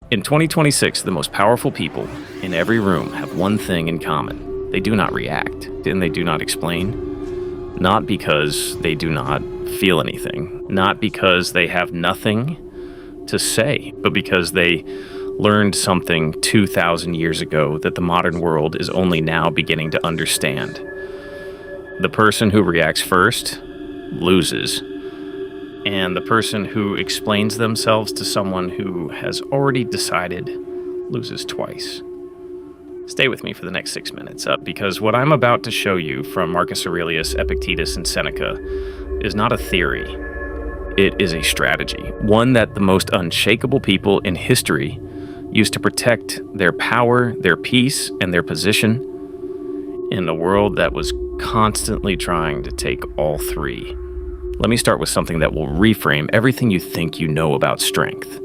In 2026, the most powerful people in every room have one thing in common. They do not react, and they do not explain. Not because they do not feel anything, not because they have nothing to say, but because they learned something 2,000 years ago that the modern world is only now beginning to understand. The person who reacts first loses. And the person who explains themselves to someone who has already decided loses twice. Stay with me for the next 6 minutes, because what I'm about to show you from Marcus Aurelius, Epictetus, and Seneca is not a theory. It is a strategy, one that the most unshakable people in history used to protect their power, their peace, and their position in a world that was constantly trying to take all three. Let me start with something that will reframe everything you think you know about strength.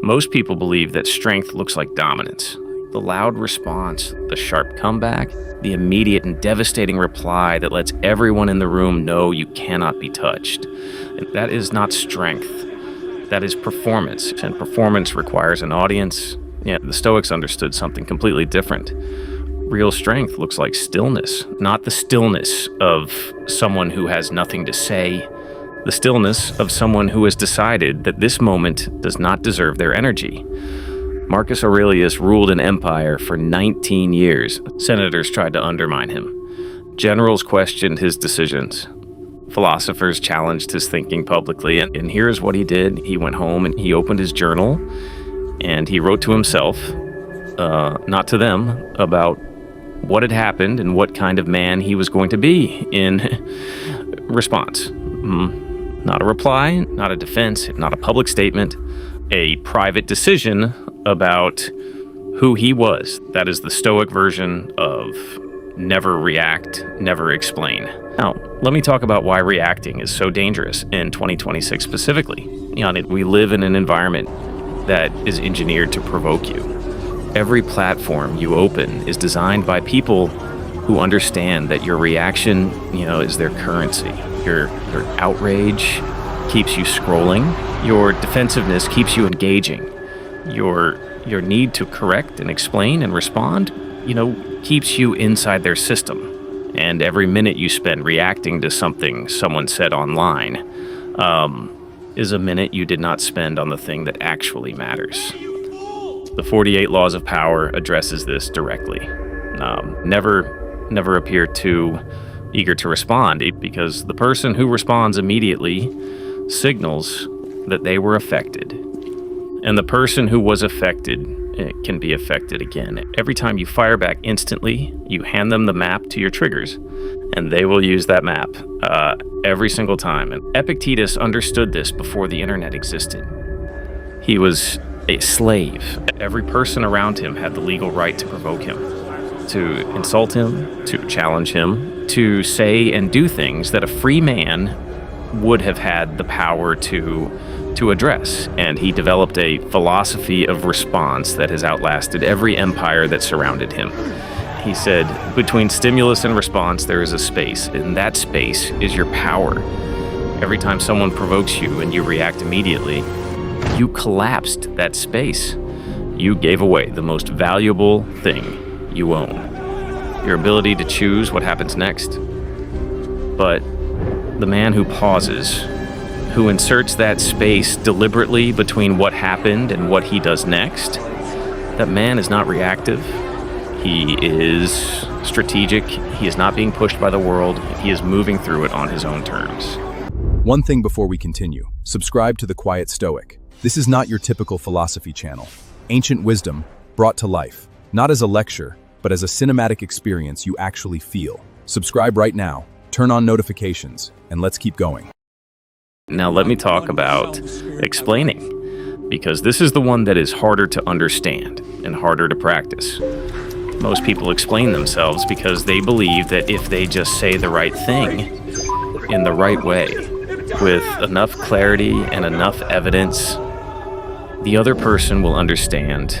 Most people believe that strength looks like dominance. The loud response, the sharp comeback, the immediate and devastating reply that lets everyone in the room know you cannot be touched. And that is not strength. That is performance, and performance requires an audience. Yeah, the Stoics understood something completely different. Real strength looks like stillness, not the stillness of someone who has nothing to say, the stillness of someone who has decided that this moment does not deserve their energy. Marcus Aurelius ruled an empire for 19 years. Senators tried to undermine him. Generals questioned his decisions. Philosophers challenged his thinking publicly. And here's what he did. He went home and he opened his journal and he wrote to himself, not to them, about what had happened and what kind of man he was going to be in response. Not a reply, not a defense, not a public statement, a private decision about who he was. That is the Stoic version of never react, never explain. Now, let me talk about why reacting is so dangerous in 2026 specifically. We live in an environment that is engineered to provoke you. Every platform you open is designed by people who understand that your reaction, is their currency. Your outrage keeps you scrolling. Your defensiveness keeps you engaging. Your need to correct and explain and respond, keeps you inside their system. And every minute you spend reacting to something someone said online is a minute you did not spend on the thing that actually matters. The 48 Laws of Power addresses this directly. Never appear too eager to respond, because the person who responds immediately signals that they were affected. And the person who was affected can be affected again. Every time you fire back instantly, you hand them the map to your triggers, and they will use that map every single time. And Epictetus understood this before the internet existed. He was a slave. Every person around him had the legal right to provoke him, to insult him, to challenge him, to say and do things that a free man would have had the power to address. And he developed a philosophy of response that has outlasted every empire that surrounded him. He said, between stimulus and response, there is a space, and that space is your power. Every time someone provokes you and you react immediately, you collapsed that space. You gave away the most valuable thing you own, your ability to choose what happens next. But the man who pauses, who inserts that space deliberately between what happened and what he does next, that man is not reactive. He is strategic. He is not being pushed by the world. He is moving through it on his own terms. One thing before we continue, subscribe to The Quiet Stoic. This is not your typical philosophy channel. Ancient wisdom brought to life, not as a lecture, but as a cinematic experience you actually feel. Subscribe right now, turn on notifications, and let's keep going. Now let me talk about explaining, because this is the one that is harder to understand and harder to practice. Most people explain themselves because they believe that if they just say the right thing in the right way, with enough clarity and enough evidence, the other person will understand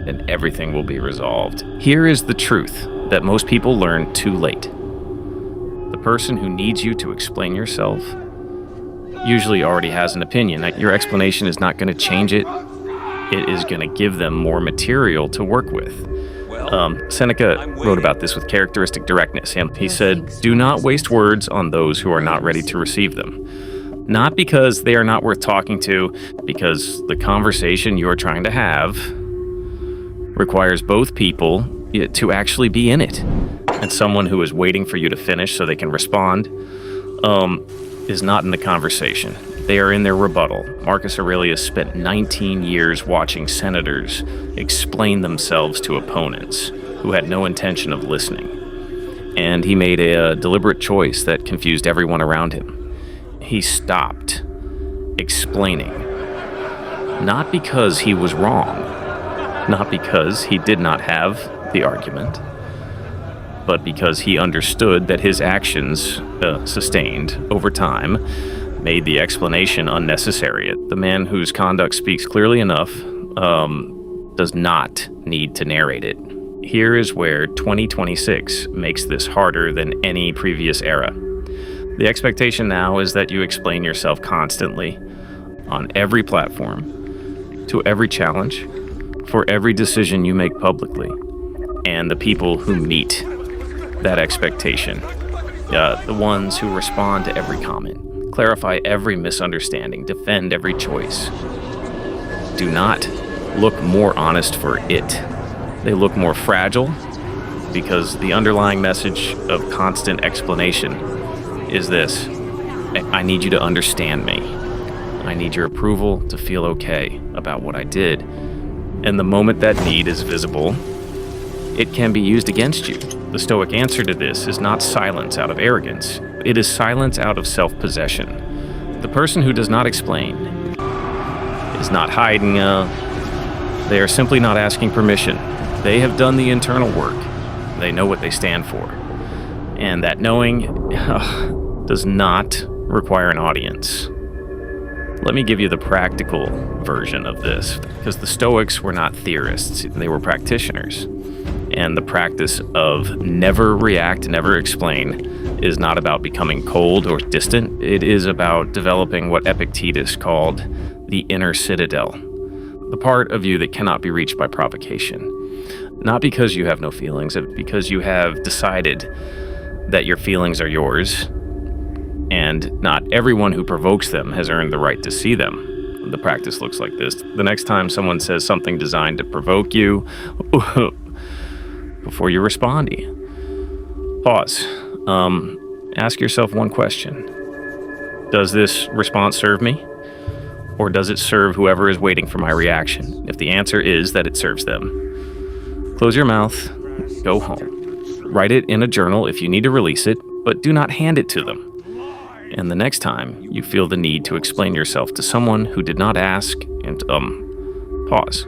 and everything will be resolved. Here is the truth that most people learn too late. The person who needs you to explain yourself usually already has an opinion. Your explanation is not going to change it. It is going to give them more material to work with. Seneca wrote about this with characteristic directness. He said, "Do not waste words on those who are not ready to receive them." Not because they are not worth talking to, because the conversation you are trying to have requires both people to actually be in it. And someone who is waiting for you to finish so they can respond is not in the conversation. They are in their rebuttal. Marcus Aurelius spent 19 years watching senators explain themselves to opponents who had no intention of listening. And he made a deliberate choice that confused everyone around him. He stopped explaining, not because he was wrong, not because he did not have the argument, but because he understood that his actions, sustained over time, made the explanation unnecessary. The man whose conduct speaks clearly enough does not need to narrate it. Here is where 2026 makes this harder than any previous era. The expectation now is that you explain yourself constantly, on every platform, to every challenge, for every decision you make publicly, and the people who meet that expectation, the ones who respond to every comment, clarify every misunderstanding, defend every choice, do not look more honest for it. They look more fragile because the underlying message of constant explanation is this: I need you to understand me. I need your approval to feel okay about what I did. And the moment that need is visible, it can be used against you. The Stoic answer to this is not silence out of arrogance. It is silence out of self-possession. The person who does not explain is not hiding. They are simply not asking permission. They have done the internal work. They know what they stand for. And that knowing does not require an audience. Let me give you the practical version of this, because the Stoics were not theorists, they were practitioners. And the practice of never react, never explain is not about becoming cold or distant. It is about developing what Epictetus called the inner citadel, the part of you that cannot be reached by provocation. Not because you have no feelings, but because you have decided that your feelings are yours, and not everyone who provokes them has earned the right to see them. The practice looks like this. The next time someone says something designed to provoke you, before you respond, pause. Ask yourself one question. Does this response serve me? Or does it serve whoever is waiting for my reaction? If the answer is that it serves them, close your mouth, go home. Write it in a journal if you need to release it, but do not hand it to them. And the next time you feel the need to explain yourself to someone who did not ask, and pause.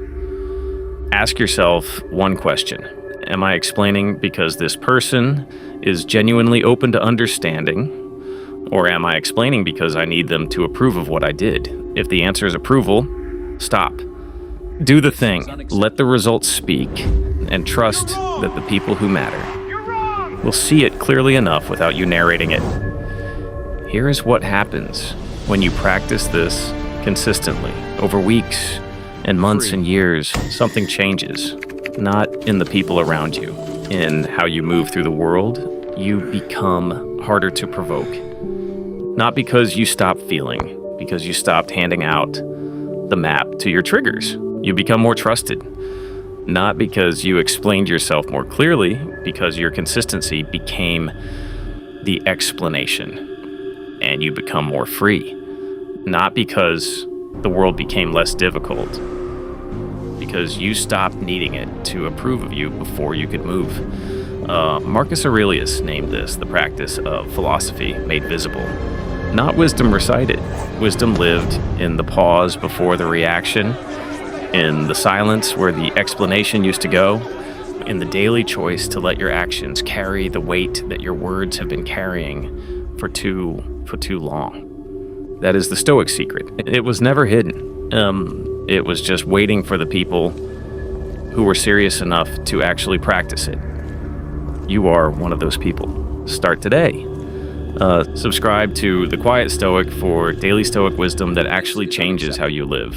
Ask yourself one question. Am I explaining because this person is genuinely open to understanding? Or am I explaining because I need them to approve of what I did? If the answer is approval, stop. Do the thing. Let the results speak, and trust that the people who matter will see it clearly enough without you narrating it. Here is what happens when you practice this consistently over weeks and months and years. Something changes. Not in the people around you, in how you move through the world. You become harder to provoke. Not because you stop feeling, because you stopped handing out the map to your triggers. You become more trusted. Not because you explained yourself more clearly, because your consistency became the explanation, and you become more free. Not because the world became less difficult, because you stopped needing it to approve of you before you could move. Marcus Aurelius named this the practice of philosophy made visible. Not wisdom recited. Wisdom lived in the pause before the reaction, in the silence where the explanation used to go, in the daily choice to let your actions carry the weight that your words have been carrying for too long. That is the Stoic secret. It was never hidden. It was just waiting for the people who were serious enough to actually practice it. You are one of those people. Start today. Subscribe to The Quiet Stoic for daily Stoic wisdom that actually changes how you live.